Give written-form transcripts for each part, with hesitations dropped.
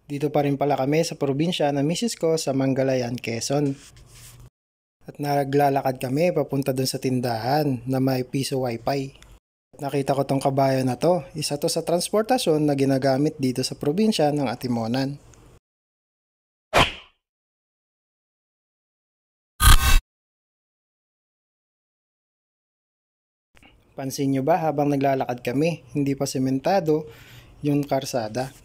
Dito pa rin pala kami sa probinsya ng misis ko sa Manggalayan, Quezon. At naglalakad kami papunta dun sa tindahan na may piso wifi. At nakita ko tong kabayo na to. Isa to sa transportasyon na ginagamit dito sa probinsya ng Atimonan. Pansin nyo ba habang naglalakad kami, hindi pa sementado yung karsada.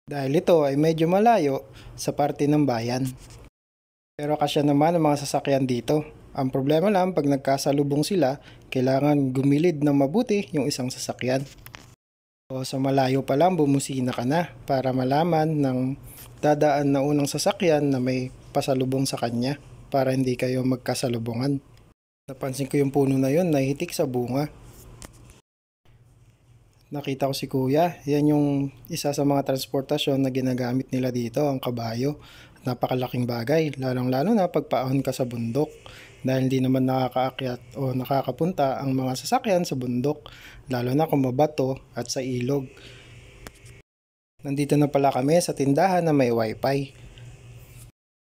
Dahil ito ay medyo malayo sa parte ng bayan. Pero kasya naman ang mga sasakyan dito. Ang problema lang pag nagkasalubong sila, kailangan gumilid ng mabuti yung isang sasakyan. O sa malayo pa lang bumusina ka na para malaman ng dadaan na unang sasakyan na may pasalubong sa kanya para hindi kayo magkasalubungan. Napansin ko yung puno na yun nahihitik sa bunga. Nakita ko si kuya, yan yung isa sa mga transportasyon na ginagamit nila dito, ang kabayo. Napakalaking bagay, lalong-lalo na pagpaahon ka sa bundok dahil hindi naman nakakaakyat o nakakapunta ang mga sasakyan sa bundok, lalo na kung mabato at sa ilog. Nandito na pala kami sa tindahan na may wifi.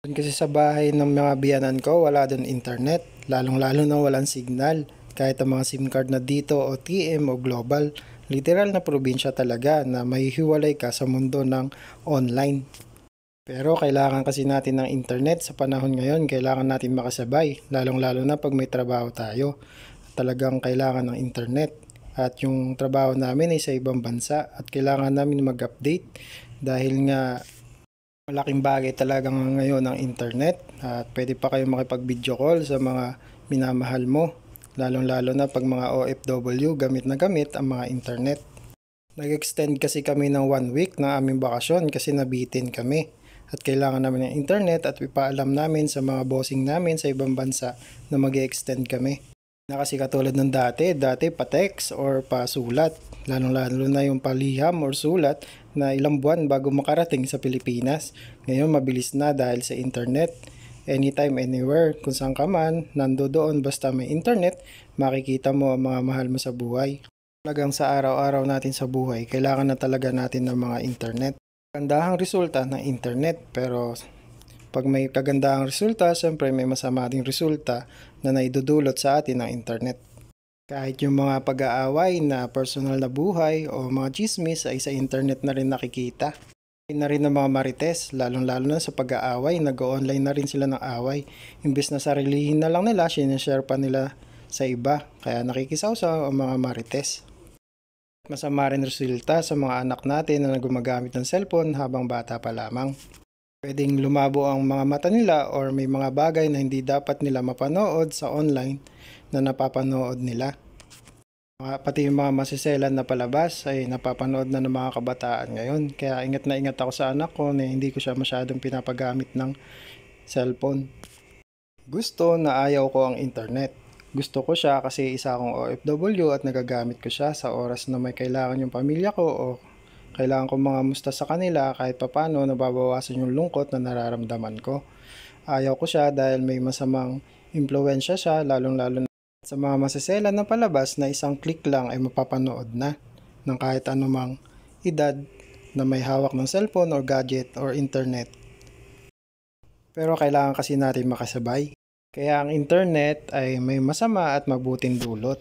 Doon kasi sa bahay ng mga biyanan ko, wala doon internet, lalong-lalo na walang signal. Kahit ang mga SIM card na dito o TM o global, literal na probinsya talaga na mahihiwalay ka sa mundo ng online. Pero kailangan kasi natin ng internet sa panahon ngayon, kailangan natin makasabay, lalong-lalo na pag may trabaho tayo. Talagang kailangan ng internet. At yung trabaho namin ay sa ibang bansa at kailangan namin mag-update dahil nga malaking bagay talaga ngayon ang internet at pwede pa kayo makipag-video call sa mga minamahal mo. Lalong-lalo na pag mga OFW, gamit na gamit ang mga internet. Nag-extend kasi kami ng 1 week na aming bakasyon kasi nabitin kami. At kailangan namin ng internet at ipaalam namin sa mga bossing namin sa ibang bansa na mag-extend kami. Na kasi katulad ng dati pa text or pa sulat. Lalong-lalo na yung paliham or sulat na ilang buwan bago makarating sa Pilipinas. Ngayon mabilis na dahil sa internet. Anytime, anywhere, kung saan ka man, nandoon basta may internet, makikita mo ang mga mahal mo sa buhay. Talagang sa araw-araw natin sa buhay, kailangan na talaga natin ng mga internet. Kagandahang resulta ng internet, pero pag may kagandahang resulta, siyempre may masama ding resulta na naidudulot sa atin ng internet. Kahit yung mga pag-aaway na personal na buhay o mga chismis ay sa internet na rin nakikita. Na rin ng mga marites, lalong-lalo na sa pag-aaway, nag-online na rin sila ng away. Imbes na sarilihin na lang nila, sinishare pa nila sa iba, kaya nakikisawsaw ang mga marites. Masama rin resulta sa mga anak natin na gumagamit ng cellphone habang bata pa lamang. Pwedeng lumabo ang mga mata nila or may mga bagay na hindi dapat nila mapanood sa online na napapanood nila. Pati yung mga masiselan na palabas ay napapanood na ng mga kabataan ngayon. Kaya ingat na ingat ako sa anak ko na hindi ko siya masyadong pinapagamit ng cellphone. Gusto na ayaw ko ang internet. Gusto ko siya kasi isa akong OFW at nagagamit ko siya sa oras na may kailangan yung pamilya ko o kailangan ko mga musta sa kanila kahit papano nababawasan yung lungkot na nararamdaman ko. Ayaw ko siya dahil may masamang impluwensya siya lalong-lalo sa mga maseselan na palabas na isang click lang ay mapapanood na ng kahit anumang edad na may hawak ng cellphone or gadget or internet. Pero kailangan kasi natin makasabay. Kaya ang internet ay may masama at mabuting dulot.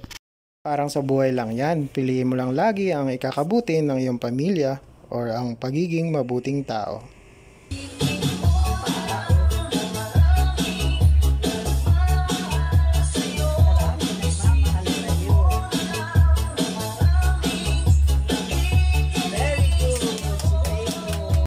Parang sa buhay lang yan, piliin mo lang lagi ang ikakabuti ng iyong pamilya or ang pagiging mabuting tao.